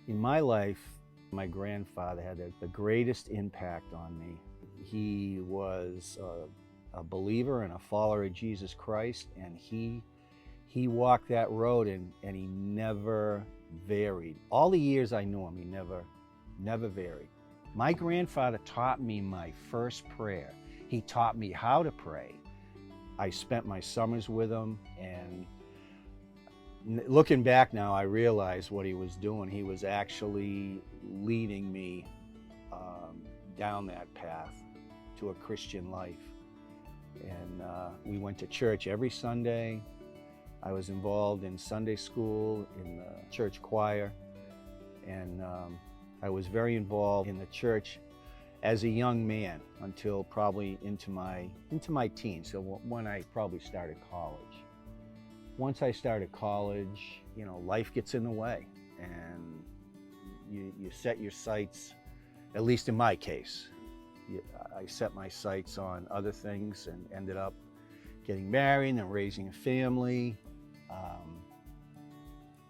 In my life, my grandfather had the greatest impact on me. He was a believer and a follower of Jesus Christ, and he walked that road and he never varied. All the years I knew him, he never varied. My grandfather taught me my first prayer. He taught me how to pray. I spent my summers with him, and looking back now, I realize what he was doing. He was actually leading me down that path to a Christian life. And we went to church every Sunday. I was involved in Sunday school, in the church choir, and I was very involved in the church as a young man until probably into my teens, so when I probably started college. Once I started college, life gets in the way, and you set your sights, at least in my case. I set my sights on other things and ended up getting married and raising a family,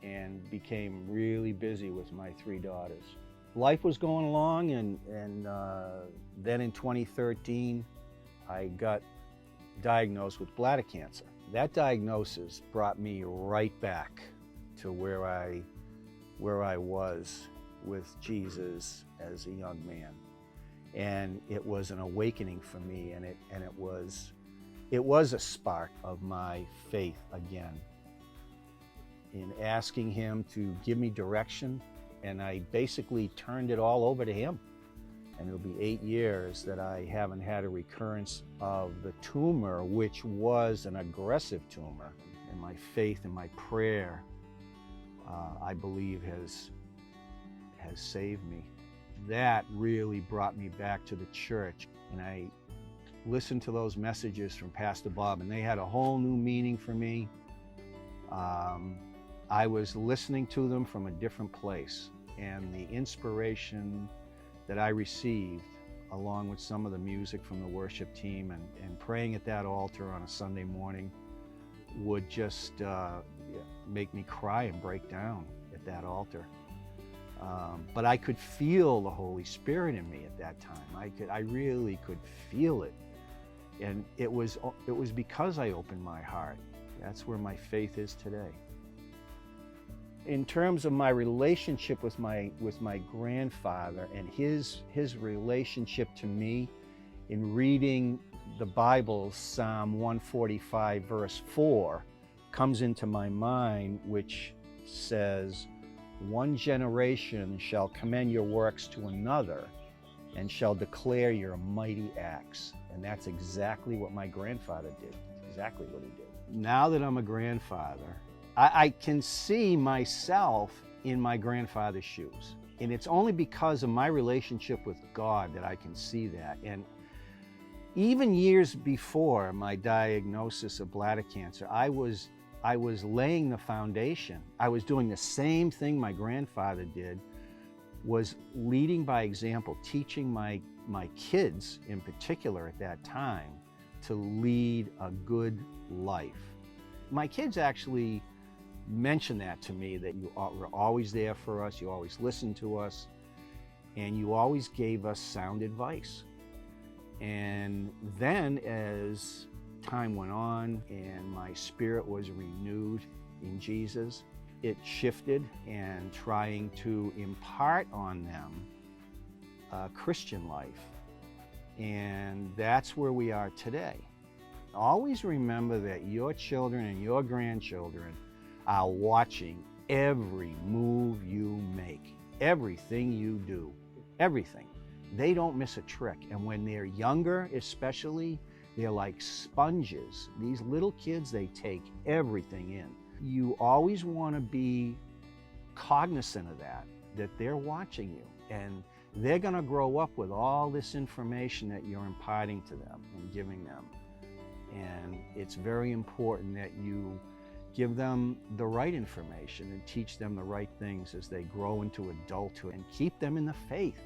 and became really busy with my 3 daughters. Life was going along, and then in 2013, I got diagnosed with bladder cancer. That diagnosis brought me right back to where I was with Jesus as a young man. And it was an awakening for me, and it was a spark of my faith again, in asking him to give me direction, and I basically turned it all over to him. And it'll be 8 years that I haven't had a recurrence of the tumor, which was an aggressive tumor. And my faith and my prayer, I believe, has saved me. That really brought me back to the church. And I listened to those messages from Pastor Bob, and they had a whole new meaning for me. I was listening to them from a different place, and the inspiration that I received, along with some of the music from the worship team and praying at that altar on a Sunday morning, would just make me cry and break down at that altar. But I could feel the Holy Spirit in me at that time. I really could feel it. And it was because I opened my heart. That's where my faith is today. In terms of my relationship with my grandfather and his relationship to me, in reading the Bible, Psalm 145 verse 4 comes into my mind, which says, "One generation shall commend your works to another and shall declare your mighty acts." And that's exactly what my grandfather did, exactly what he did. Now that I'm a grandfather, I can see myself in my grandfather's shoes. And it's only because of my relationship with God that I can see that. And even years before my diagnosis of bladder cancer, I was laying the foundation. I was doing the same thing my grandfather did, was leading by example, teaching my kids in particular at that time to lead a good life. My kids actually mentioned that to me, that you were always there for us, you always listened to us, and you always gave us sound advice. And then as time went on and my spirit was renewed in Jesus, it shifted, and trying to impart on them a Christian life. And that's where we are today. Always remember that your children and your grandchildren are watching every move you make, everything you do, everything. They don't miss a trick. And when they're younger, especially, they're like sponges. These little kids, they take everything in. You always want to be cognizant of that they're watching you, and they're going to grow up with all this information that you're imparting to them and giving them. And it's very important that you give them the right information and teach them the right things as they grow into adulthood, and keep them in the faith.